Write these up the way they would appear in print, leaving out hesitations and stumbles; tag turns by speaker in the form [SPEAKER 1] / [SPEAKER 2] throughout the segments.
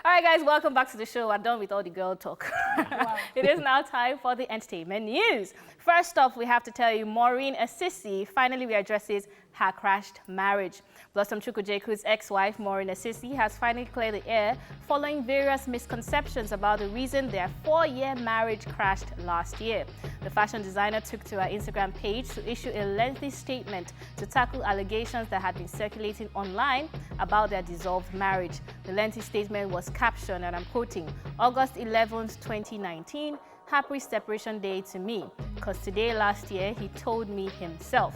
[SPEAKER 1] All right, guys, welcome back to the show. We're done with all the girl talk.
[SPEAKER 2] Wow.
[SPEAKER 1] It is now time for the entertainment news. First off, we have to tell you Maureen Esisi finally readdresses her crashed marriage. Blossom Chukwujekwu's ex-wife, Maureen Esisi, has finally cleared the air following various misconceptions about the reason their 4-year marriage crashed last year. The fashion designer took to her Instagram page to issue a lengthy statement to tackle allegations that had been circulating online about their dissolved marriage. The lengthy statement was captioned, and I'm quoting, "August 11th, 2019, happy separation day to me. Cos today last year, he told me himself."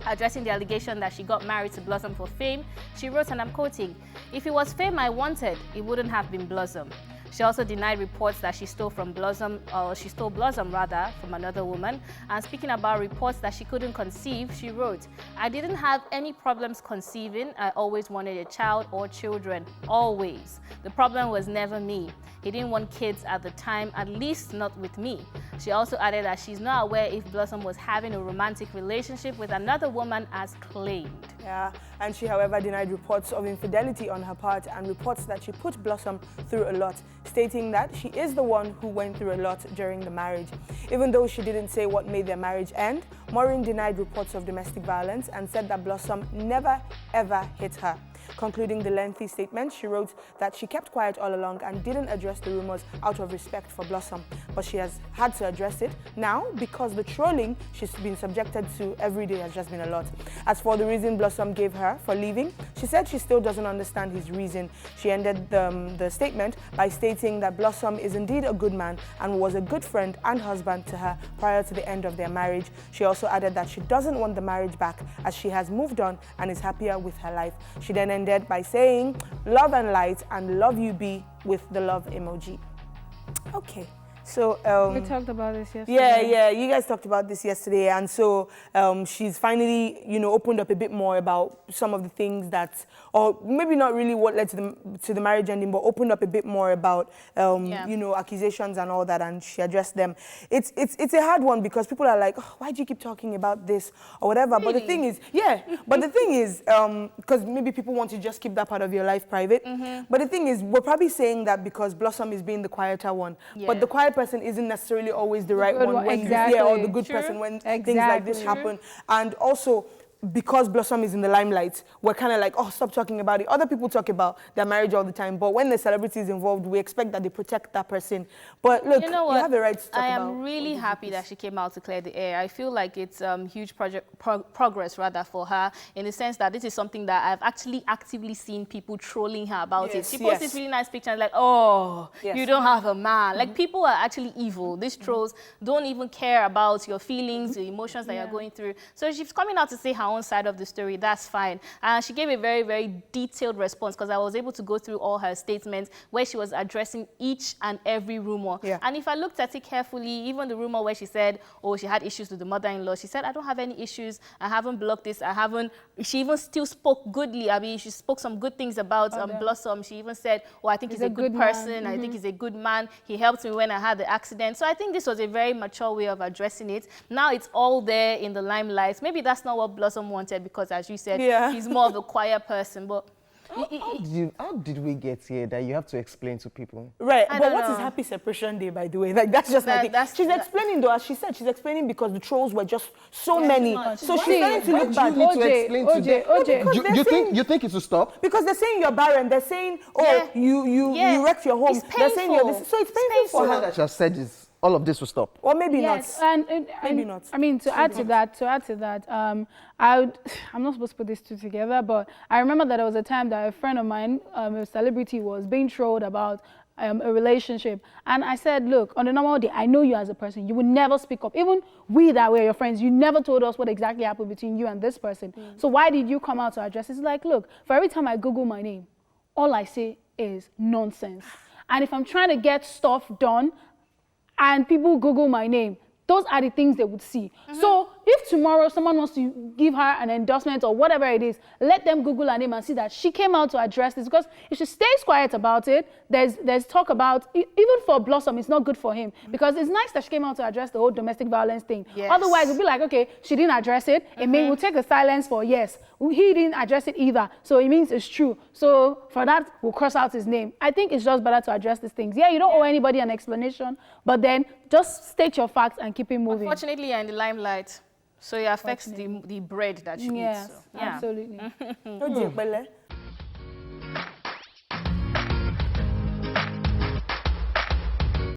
[SPEAKER 1] Addressing the allegation that she got married to Blossom for fame, she wrote, and I'm quoting, "If it was fame I wanted, it wouldn't have been Blossom." She also denied reports that she stole Blossom rather, from another woman. And speaking about reports that she couldn't conceive, she wrote, "I didn't have any problems conceiving. I always wanted a child or children, always. The problem was never me. He didn't want kids at the time, at least not with me." She also added that she's not aware if Blossom was having a romantic relationship with another woman as claimed.
[SPEAKER 2] Yeah, and she, however, denied reports of infidelity on her part and reports that she put Blossom through a lot, stating that she is the one who went through a lot during the marriage. Even though she didn't say what made their marriage end, Maureen denied reports of domestic violence and said that Blossom never, ever hit her. Concluding the lengthy statement, she wrote that she kept quiet all along and didn't address the rumors out of respect for Blossom, but she has had to address it now because the trolling she's been subjected to every day has just been a lot. As for the reason Blossom gave her for leaving, she said she still doesn't understand his reason. She ended the statement by stating that Blossom is indeed a good man and was a good friend and husband to her prior to the end of their marriage. She also added that she doesn't want the marriage back as she has moved on and is happier with her life. She then ended by saying, "Love and light, and love you be," with the love emoji. Okay. So
[SPEAKER 3] we talked about this yesterday.
[SPEAKER 2] Yeah, you guys talked about this yesterday, and so she's finally, opened up a bit more about some of the things that, or maybe not really what led to the marriage ending, but opened up a bit more about, accusations and all that, and she addressed them. It's a hard one because people are like, "Oh, why do you keep talking about this or whatever?"
[SPEAKER 1] Really?
[SPEAKER 2] But the thing is, but the thing is, because maybe people want to just keep that part of your life private. But the thing is, we're probably saying that because Blossom is being the quieter one, but the quiet person isn't necessarily always the right one when or the good person when things like this happen. And also, because Blossom is in the limelight, we're kind of like, "Oh, stop talking about it." Other people talk about their marriage all the time, but when the celebrity is involved, we expect that they protect that person. But look,
[SPEAKER 1] you know what?
[SPEAKER 2] You have the right to talk
[SPEAKER 1] I
[SPEAKER 2] about.
[SPEAKER 1] am really happy that she came out to clear the air. I feel like it's huge progress rather for her, in the sense that this is something that I've actually actively seen people trolling her about it. She posts this really nice picture and like, "Oh, you don't have a man." Like, people are actually evil. These trolls don't even care about your feelings, the emotions that you're going through. So she's coming out to say her own side of the story. That's fine. And she gave a very, very detailed response, because I was able to go through all her statements where she was addressing each and every rumor. And if I looked at it carefully, even the rumor where she said, "Oh, she had issues with the mother-in-law," she said, "I don't have any issues. I haven't blocked this. I haven't." She even still spoke goodly. I mean, she spoke some good things about Blossom. She even said, "Oh, I think he's a good person. I think he's a good man. He helped me when I had the accident." So I think this was a very mature way of addressing it. Now it's all there in the limelight. Maybe that's not what Blossom wanted, because, as you said, he's more of a quiet person. But
[SPEAKER 4] how did we get here that you have to explain to people?
[SPEAKER 2] Right, but what is happy separation day, by the way? Like, that's just like she's explaining, though, as she said, she's explaining because the trolls were just so many. So she's trying to look back.
[SPEAKER 4] You need to explain to them. You think it will stop?
[SPEAKER 2] Because they're saying you're barren. They're saying, "Oh, you wrecked your home." They're saying you're this. So it's painful for her.
[SPEAKER 4] So that she has said is all of this will stop.
[SPEAKER 2] Or maybe not.
[SPEAKER 3] And
[SPEAKER 2] maybe not.
[SPEAKER 3] I mean, to add to that, I'm not supposed to put these two together, but I remember that there was a time that a friend of mine, a celebrity, was being trolled about a relationship. And I said, "Look, on a normal day, I know you as a person. You would never speak up. Even we that were your friends, you never told us what exactly happened between you and this person. So why did you come out to address it?" It's like, look, for every time I Google my name, all I say is nonsense. And if I'm trying to get stuff done, and people Google my name, those are the things they would see. So if tomorrow someone wants to give her an endorsement or whatever it is, let them Google her name and see that she came out to address this. Because if she stays quiet about it, there's talk about, even for Blossom, it's not good for him. Because it's nice that she came out to address the whole domestic violence thing.
[SPEAKER 1] Yes.
[SPEAKER 3] Otherwise, we'll be like, okay, she didn't address it. It may we'll take the silence for yes. He didn't address it either. So it means it's true. So for that, we'll cross out his name. I think it's just better to address these things. Yeah, you don't owe anybody an explanation, but then just state your facts and keep it moving.
[SPEAKER 1] Unfortunately, you're in the limelight, so it affects the bread that you eat.
[SPEAKER 3] Yes,
[SPEAKER 1] So, yeah.
[SPEAKER 3] absolutely.
[SPEAKER 2] Ojekbele,